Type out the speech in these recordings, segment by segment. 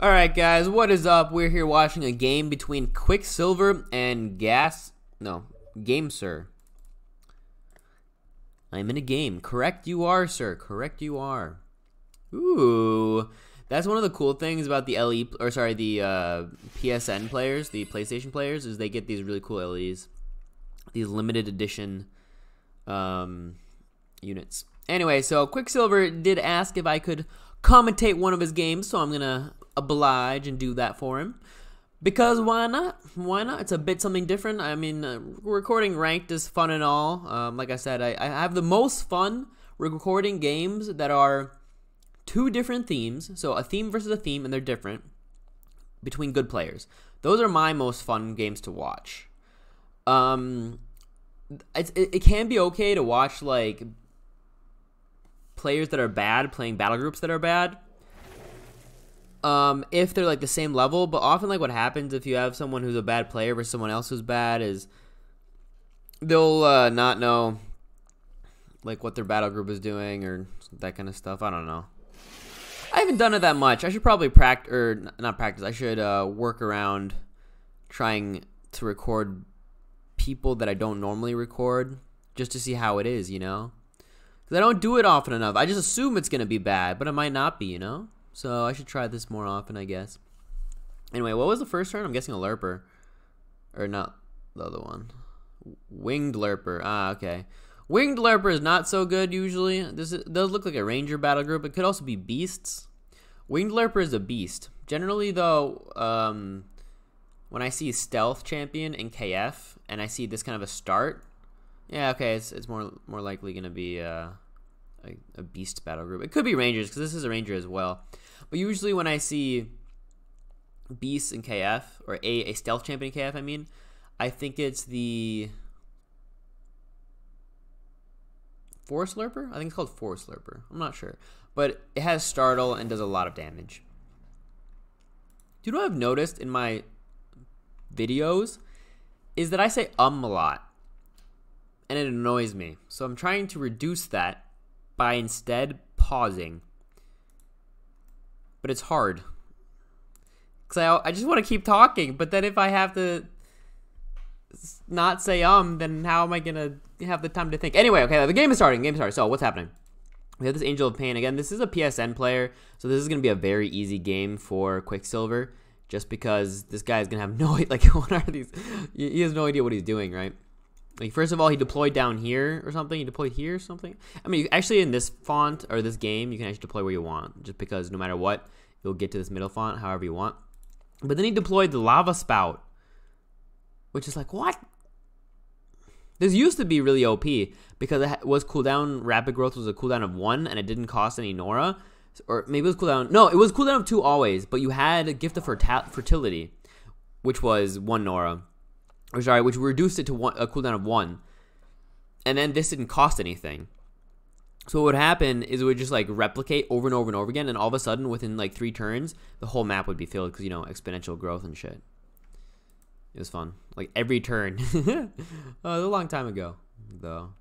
Alright guys, what is up? We're here watching a game between QuickSilver and Gamsir. I'm in a game. Correct you are, sir. Correct you are. Ooh. That's one of the cool things about the PSN players, the PlayStation players, is they get these really cool LEs. These limited edition units. Anyway, so QuickSilver did ask if I could commentate one of his games, so I'm gonna oblige and do that for him. Because why not? Why not? It's a bit something different. I mean, recording ranked is fun and all. Like I said, I have the most fun recording games that are two different themes. So a theme versus a theme, and they're different between good players. Those are my most fun games to watch. It can be okay to watch like players that are bad playing battle groups that are bad. If they're like the same level, but often like what happens if you have someone who's a bad player versus someone else who's bad is they'll not know like what their battle group is doing or that kind of stuff. I don't know. I haven't done it that much. I should probably practice, or not practice. I should work around trying to record people that I don't normally record just to see how it is, you know? Because I don't do it often enough. I just assume it's gonna be bad, but it might not be, you know? So I should try this more often, I guess. Anyway, what was the first turn? I'm guessing a Lurper. Or not the other one. Winged Lurper. Ah, okay. Winged Lurper is not so good usually. This does look like a Ranger battle group. It could also be Beasts. Winged Lurper is a Beast. Generally, though, when I see Stealth Champion in KF, and I see this kind of a start, yeah, okay, it's more likely going to be a Beast battle group. It could be Rangers, because this is a Ranger as well. But usually when I see Beasts in KF, or a Stealth Champion in KF, I mean, I think it's the Forest Lurper? I think it's called Forest Lurper. I'm not sure. But it has Startle and does a lot of damage. Do you know what I've noticed in my videos? Is that I say a lot. And it annoys me. So I'm trying to reduce that by instead pausing. But it's hard. Because I just want to keep talking. But then if I have to not say then how am I going to have the time to think? Anyway, okay, the game is starting. So what's happening? We have this Angel of Pain. Again, this is a PSN player. So this is going to be a very easy game for QuickSilver. Just because this guy is going to have no, like, what are these? He has no idea what he's doing, right? Like, first of all, he deployed down here or something. He deployed here or something. I mean, actually, in this font or this game, you can actually deploy where you want. Just because no matter what, you'll get to this middle font however you want. But then he deployed the Lava Spout. Which is like, what? This used to be really OP. Because it was cooldown, Rapid Growth was a cooldown of 1. And it didn't cost any Nora. Or maybe it was cooldown. No, it was cooldown of 2 always. But you had a Gift of Fertility. Which was 1 Nora. Or sorry, which reduced it to a cooldown of 1. And then this didn't cost anything. So what would happen is it would just like replicate over and over and over again, and all of a sudden within like 3 turns, the whole map would be filled because, you know, exponential growth and shit. It was fun. Like every turn. It was a long time ago, though.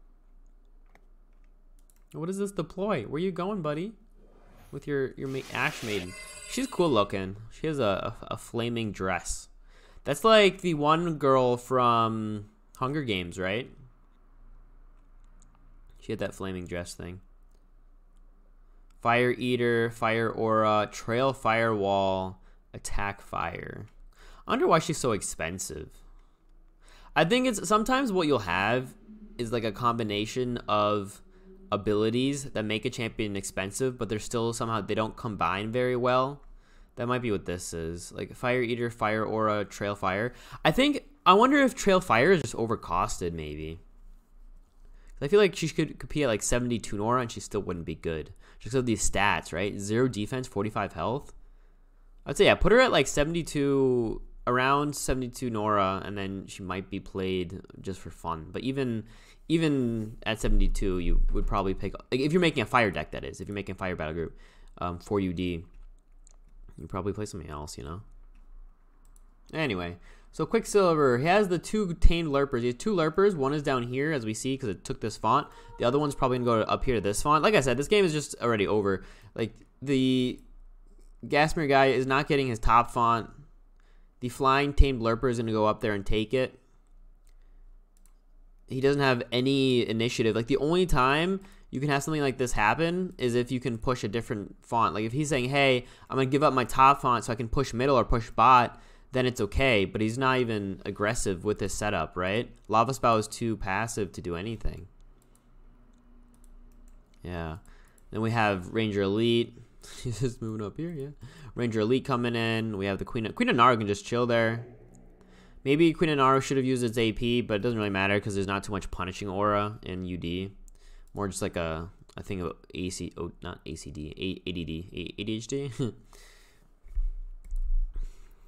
What is this deploy? Where you going, buddy? With your Ash Maiden. She's cool looking. She has a flaming dress. That's like the one girl from Hunger Games, right? She had that flaming dress thing. Fire Eater, Fire Aura, Trail Firewall, Attack Fire. I wonder why she's so expensive. I think it's sometimes what you'll have is like a combination of abilities that make a champion expensive, but they're still somehow, they don't combine very well. That might be what this is. Like Fire Eater, Fire Aura, Trail Fire. I wonder if Trail Fire is just overcosted, maybe. I feel like she could compete at like 72 Nora and she still wouldn't be good. Just because of these stats, right? 0 defense, 45 health. I'd say, yeah, put her at like 72, around 72 Nora, and then she might be played just for fun. But even at 72, you would probably pick, like, if you're making a fire deck, that is. If you're making a fire battle group, 4UD. You probably play something else, you know? Anyway, so QuickSilver, he has the 2 tamed Lurpers. He has 2 Lurpers. One is down here, as we see, because it took this font. The other one's probably going to go up here to this font. Like I said, this game is just already over. Like, the Gasmir guy is not getting his top font. The flying tamed lurper is going to go up there and take it. He doesn't have any initiative. Like, the only time you can have something like this happen is if you can push a different font. Like, if he's saying, hey, I'm going to give up my top font so I can push middle or push bot, then it's okay. But he's not even aggressive with this setup, right? Lava Spout is too passive to do anything. Yeah. Then we have Ranger Elite. He's just moving up here, yeah. Ranger Elite coming in. We have the Queen of Naru can just chill there. Maybe Queen of Naru should have used its AP, but it doesn't really matter because there's not too much punishing aura in UD. More just like a thing of AC, oh, not ACD, ADD, ADHD.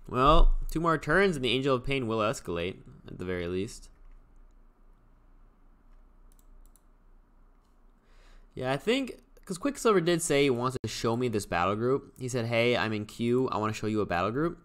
Well, 2 more turns and the Angel of Pain will escalate at the very least. Yeah, I think because QuickSilver did say he wants to show me this battle group. He said, hey, I'm in queue. I want to show you a battle group.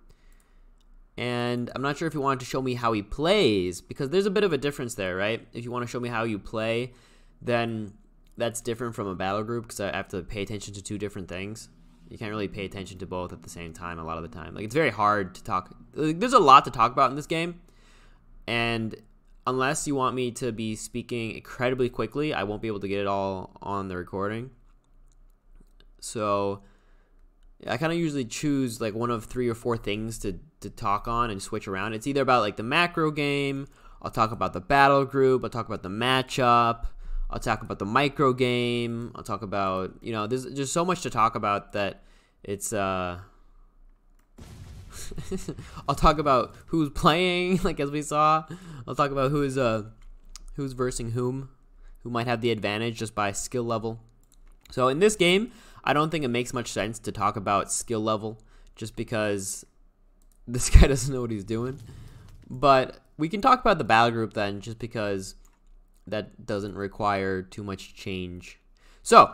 And I'm not sure if he wanted to show me how he plays, because there's a bit of a difference there, right? If you want to show me how you play, then that's different from a battle group, because I have to pay attention to 2 different things. You can't really pay attention to both at the same time a lot of the time. Like, it's very hard to talk. Like, there's a lot to talk about in this game. And unless you want me to be speaking incredibly quickly, I won't be able to get it all on the recording. So I kind of usually choose like one of 3 or 4 things to talk on and switch around. It's either about like the macro game, I'll talk about the battle group, I'll talk about the matchup, I'll talk about the micro game, I'll talk about, you know, there's just so much to talk about that it's I'll talk about who's playing, like as we saw. I'll talk about who's versing who might have the advantage just by skill level. So in this game, I don't think it makes much sense to talk about skill level just because this guy doesn't know what he's doing. But we can talk about the battle group then, just because that doesn't require too much change. So,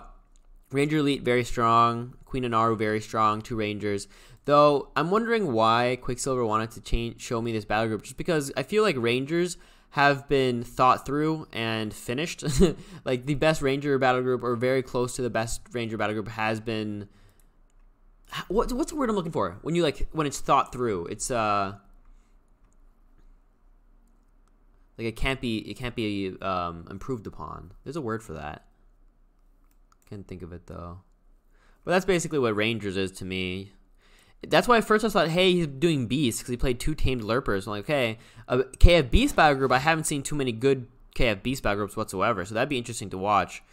Ranger Elite, very strong. Queen of Naru, very strong. 2 Rangers. Though, I'm wondering why QuickSilver wanted to show me this battle group, just because I feel like Rangers have been thought through and finished. Like, the best Ranger battle group, or very close to the best Ranger battle group, has been... What's the word I'm looking for? When you when it's thought through, it's like it can't be improved upon. There's a word for that. Can't think of it though. But that's basically what Rangers is to me. That's why at first I thought, hey, he's doing Beast because he played 2 tamed lurpers. I'm like, okay, a KF Beast battle group. I haven't seen too many good KF Beast battle groups whatsoever, so that'd be interesting to watch.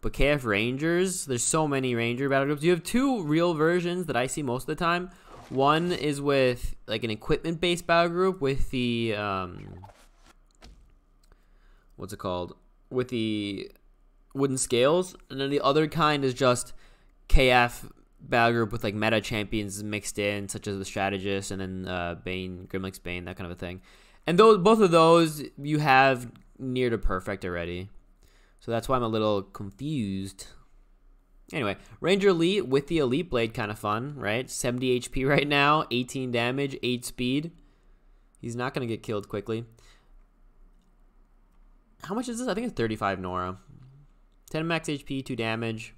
But KF Rangers, there's so many Ranger battle groups. You have 2 real versions that I see most of the time. One is with like an equipment-based battle group with the what's it called? With the wooden scales, and then the other kind is just KF battle group with like meta champions mixed in, such as the strategist and then Bane, Grimlick's Bane, that kind of a thing. And both of those you have near to perfect already. So that's why I'm a little confused. Anyway, Ranger Elite with the Elite Blade, kind of fun, right? 70 HP right now, 18 damage, 8 speed. He's not going to get killed quickly. How much is this? I think it's 35 Nora. 10 max HP, 2 damage,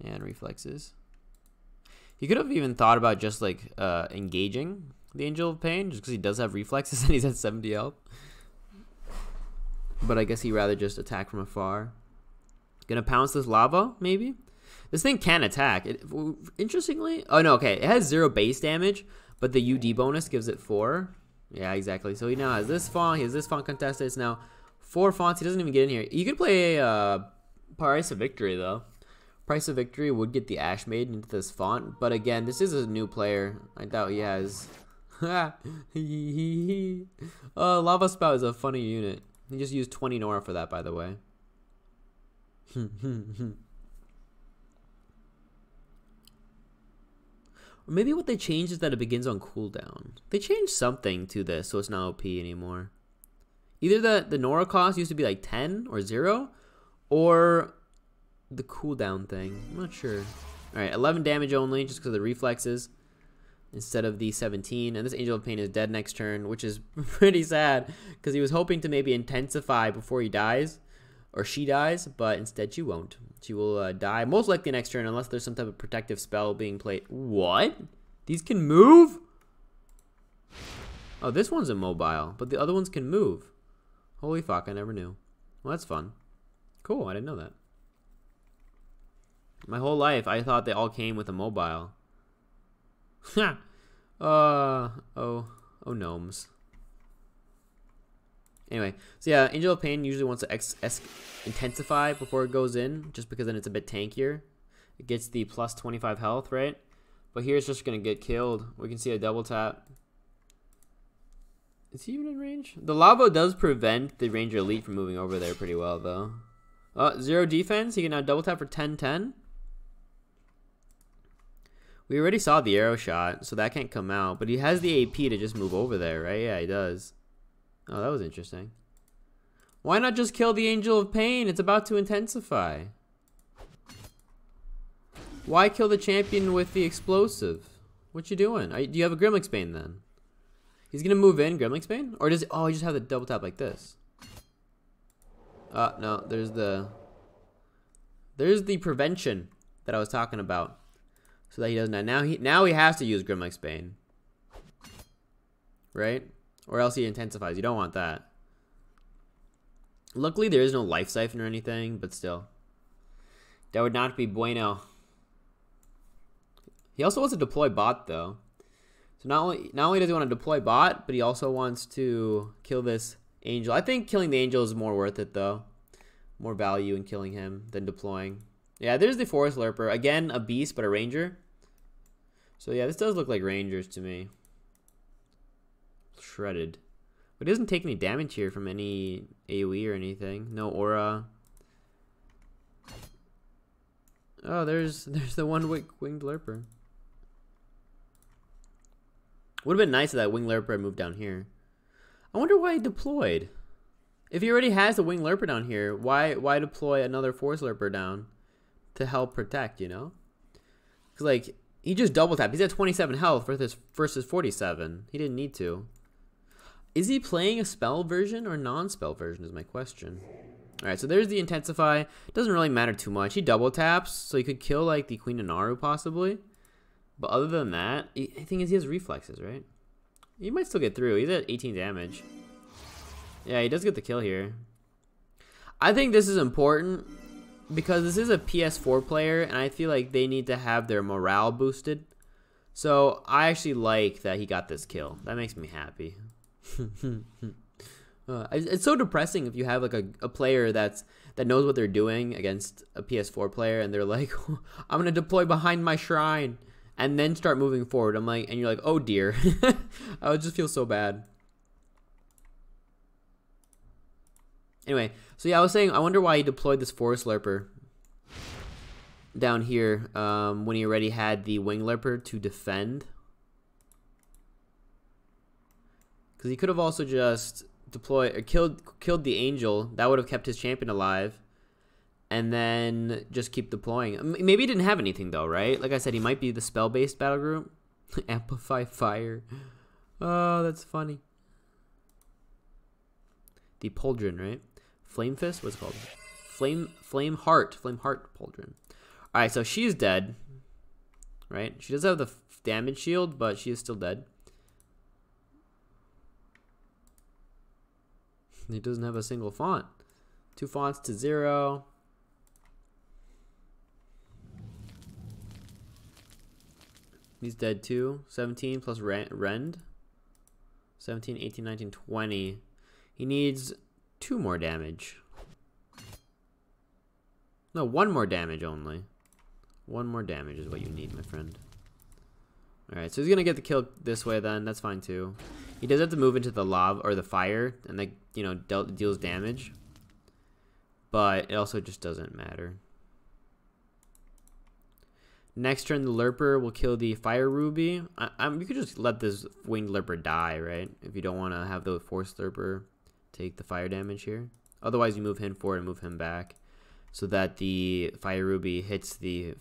and reflexes. He could have even thought about just like engaging the Angel of Pain, just because he does have reflexes and he's at 70 health. But I guess he'd rather just attack from afar. Gonna pounce this lava, maybe? This thing can attack. Interestingly... Oh, no, okay. It has 0 base damage, but the UD bonus gives it 4. Yeah, exactly. So he now has this font. He has this font contested. It's now 4 fonts. He doesn't even get in here. You could play a Price of Victory, though. Price of Victory would get the Ash Maiden into this font. But again, this is a new player. I doubt he has... Lava Spout is a funny unit. He just used 20 Nora for that, by the way. Or maybe what they changed is that it begins on cooldown. They changed something to this, so it's not OP anymore. Either the Nora cost used to be like 10 or 0, or the cooldown thing. I'm not sure. Alright, 11 damage only, just because of the reflexes, instead of the 17. And this Angel of Pain is dead next turn, which is pretty sad, because he was hoping to maybe intensify before he dies. or she dies, but instead she won't. She will die most likely next turn unless there's some type of protective spell being played. What? These can move? Oh, this one's immobile, but the other ones can move. Holy fuck, I never knew. Well, that's fun. Cool, I didn't know that. My whole life, I thought they all came with a mobile. Ha! Oh, gnomes. Anyway, so yeah, Angel of Pain usually wants to intensify before it goes in, just because then it's a bit tankier. It gets the plus 25 health, right? But here it's just going to get killed. We can see a double tap. Is he even in range? The lava does prevent the Ranger Elite from moving over there pretty well, though. 0 defense. He can now double tap for 10-10. We already saw the arrow shot, so that can't come out. But he has the AP to just move over there, right? Yeah, he does. Oh, that was interesting. Why not just kill the Angel of Pain? It's about to intensify. Why kill the champion with the explosive? What you doing? Do you have a Gremlix Bane then? He's gonna move in Gremlix Bane? Or does he, oh, he just have the double tap like this? No, there's the prevention that I was talking about. So that he doesn't. Now he has to use Gremlix Bane. Right? Or else he intensifies. You don't want that. Luckily there is no life siphon or anything, but still. That would not be bueno. He also wants to deploy bot though. So not only does he want to deploy bot, but he also wants to kill this angel. I think killing the angel is more worth it though. More value in killing him than deploying. Yeah, there's the Forest Lurper. Again, a beast, but a ranger. So yeah, this does look like rangers to me. Shredded. But he doesn't take any damage here from any AoE or anything. No aura. Oh, there's the one winged Lurper. Would have been nice if that winged Lurper had moved down here. I wonder why he deployed. If he already has the winged Lurper down here, why deploy another Force Lurper down to help protect, you know? Because, like, he just double tapped. He's at 27 health versus 47. He didn't need to. Is he playing a spell version or non-spell version is my question. Alright, so there's the Intensify. Doesn't really matter too much. He double taps, so he could kill, like, the Queen of Naru, possibly. But other than that, the thing is he has reflexes, right? He might still get through. He's at 18 damage. Yeah, he does get the kill here. I think this is important because this is a PS4 player, and I feel like they need to have their morale boosted. So I actually like that he got this kill. That makes me happy. It's so depressing if you have like a player that knows what they're doing against a PS4 player, and they're like, I'm gonna deploy behind my shrine and then start moving forward. I'm like, and you're like, oh dear. I would just feel so bad. Anyway, so yeah, I was saying, I wonder why he deployed this Forest Lurper down here when he already had the Wing Lurper to defend. Because he could have also just deployed or killed the Angel. That would have kept his champion alive. And then just keep deploying. Maybe he didn't have anything though, right? Like I said, he might be the spell-based battle group. Amplify Fire. Oh, that's funny. The Pauldron, right? Flame Fist? What's it called? Flame Heart Pauldron. Alright, so she's dead. Right? She does have the damage shield, but she is still dead. He doesn't have a single font. 2 fonts to 0. He's dead too. 17 plus Rend. 17, 18, 19, 20. He needs 2 more damage. No, 1 more damage only. 1 more damage is what you need, my friend. Alright, so he's gonna get the kill this way then. That's fine too. He does have to move into the lava or the fire, and that, you know, deals damage. But it also just doesn't matter. Next turn, the Lurper will kill the Fire Ruby. You could just let this Winged Lurper die, right? If you don't want to have the Force Lurper take the fire damage here. Otherwise, you move him forward and move him back so that the Fire Ruby hits the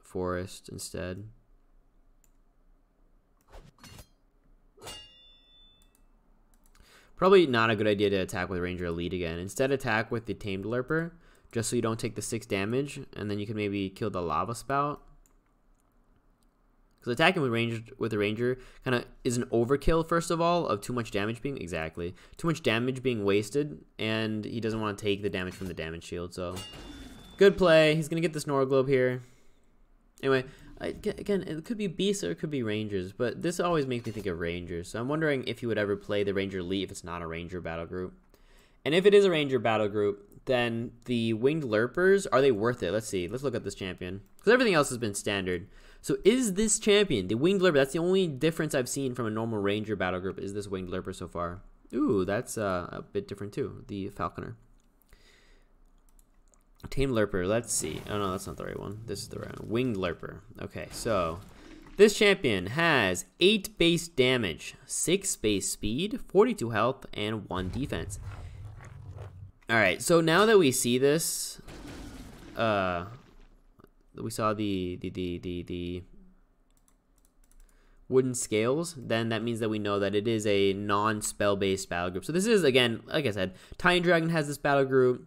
forest instead. Probably not a good idea to attack with Ranger Elite again. Instead, attack with the Tamed Lurper, just so you don't take the 6 damage, and then you can maybe kill the Lava Spout. Because attacking with a Ranger kind of is an overkill, first of all, of too much damage being... Exactly. Too much damage being wasted, and he doesn't want to take the damage from the damage shield, so... Good play. He's going to get the Snore Globe here. Anyway, again, it could be Beasts or it could be Rangers, but this always makes me think of Rangers. So I'm wondering if you would ever play the Ranger Elite if it's not a Ranger battle group. And if it is a Ranger battle group, then the Winged Lurpers, are they worth it? Let's see. Let's look at this champion. Because everything else has been standard. So is this champion, the Winged Lurper, that's the only difference I've seen from a normal Ranger battle group, is this Winged Lurper so far. Ooh, that's a bit different too, the Falconer. Tame Lurper, let's see. Oh no, that's not the right one. This is the right one. Winged Lurper. Okay, so this champion has 8 base damage, 6 base speed, 42 health, and 1 defense. Alright, so now that we see this, we saw the wooden scales, then that means that we know that it is a non-spell based battle group. So this is, again, like I said, Tiny Dragon has this battle group.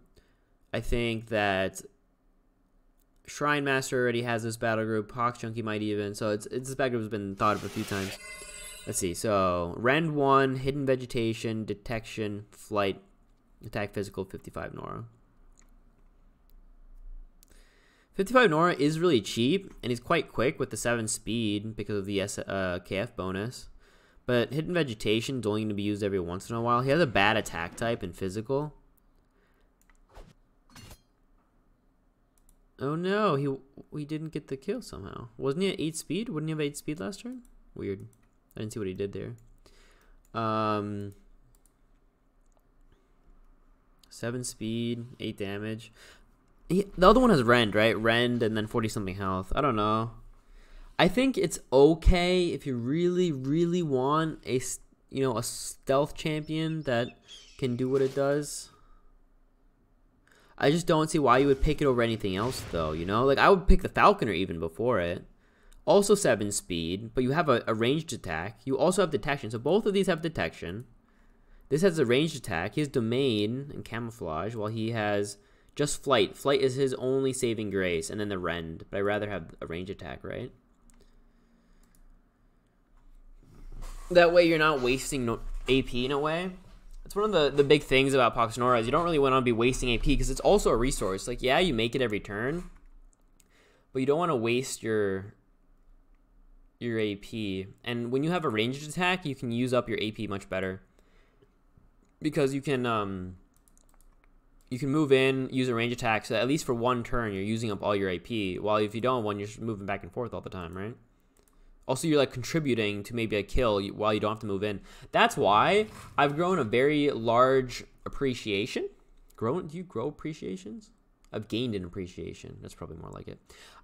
I think that Shrine Master already has this battle group. Pox Junkie might even. So this battle group has been thought of a few times. Let's see. So Rend 1, Hidden Vegetation, Detection, Flight, Attack Physical, 55 Nora. 55 Nora is really cheap, and he's quite quick with the 7 speed because of the KF bonus. But Hidden Vegetation is only going to be used every once in a while. He has a bad attack type in physical. Oh no, he didn't get the kill somehow. Wasn't he at 8 speed? Wouldn't he have 8 speed last turn? Weird. I didn't see what he did there. 7 speed, 8 damage. The other one has Rend, right? Rend and then 40 something health. I don't know. I think it's okay if you really, really want a stealth champion that can do what it does. I just don't see why you would pick it over anything else, though, you know? Like, I would pick the Falconer even before it. Also 7 speed, but you have a ranged attack. You also have detection, so both of these have detection. This has a ranged attack. He has Domain and Camouflage, while he has just Flight. Flight is his only saving grace, and then the Rend. But I'd rather have a ranged attack, right? That way you're not wasting AP in a way. It's one of the big things about Poxnora is you don't really want to be wasting AP because it's also a resource. Like, yeah, you make it every turn, but you don't want to waste your AP. And when you have a ranged attack, you can use up your AP much better because you can move in, use a range attack, so that at least for one turn you're using up all your AP. While if you don't, you're just moving back and forth all the time, right? Also, you're like contributing to maybe a kill while you don't have to move in. That's why I've grown a very large appreciation. Do you grow appreciations? I've gained an appreciation. That's probably more like it.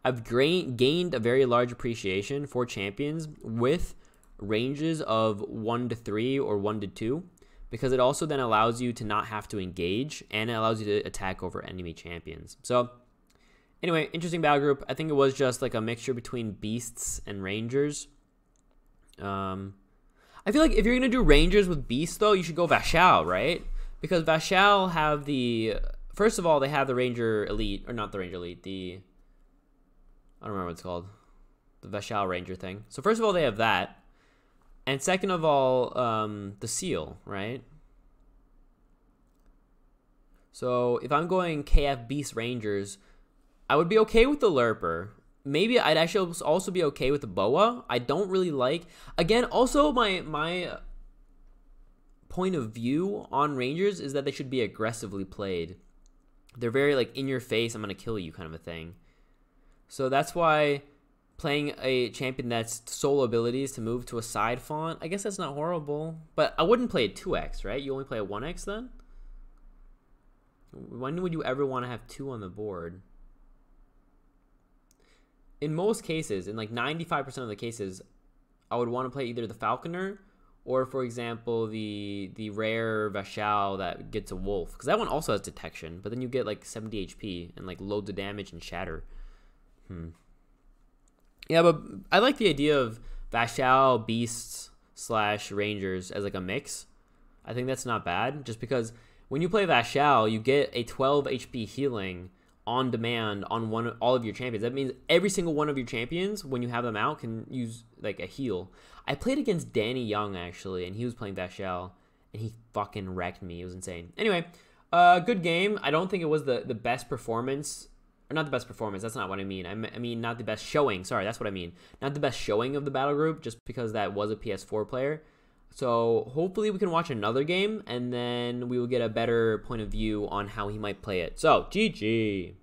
I've gained a very large appreciation for champions with ranges of 1 to 3 or 1 to 2. Because it also then allows you to not have to engage. And it allows you to attack over enemy champions. So... anyway, interesting battle group. I think it was just like a mixture between Beasts and Rangers. I feel like if you're going to do Rangers with Beasts, though, you should go Vashal, right? Because Vashal have the... first of all, they have the Ranger Elite. Or not the Ranger Elite. I don't remember what it's called. The Vashal Ranger thing. So first of all, they have that. And second of all, the Seal, right? So if I'm going KF Beast Rangers... I would be okay with the Lurper. Maybe I'd actually also be okay with the Boa. I don't really like... again, also my point of view on Rangers is that they should be aggressively played. They're very like in your face, I'm going to kill you kind of a thing. So that's why playing a champion that's solo abilities to move to a side font, I guess that's not horrible. But I wouldn't play a 2x, right? You only play a 1x then? When would you ever want to have 2 on the board? In most cases, in like 95% of the cases, I would want to play either the Falconer or, for example, the rare Vashal that gets a wolf. Because that one also has detection, but then you get like 70 HP and like loads of damage and shatter. Yeah, but I like the idea of Vashal, Beasts / Rangers as like a mix. I think that's not bad, just because when you play Vashal, you get a 12 HP healing on demand on all of your champions. That means every single one of your champions, when you have them out, can use like a heal. I played against Danny Young actually, and he was playing Vashal, and he fucking wrecked me. It was insane. Anyway, good game. I don't think it was the best performance, or not the best performance. That's not what I mean. I mean not the best showing. Sorry, that's what I mean. Not the best showing of the battle group, just because that was a PS4 player. So hopefully we can watch another game, and then we will get a better point of view on how he might play it. So GG.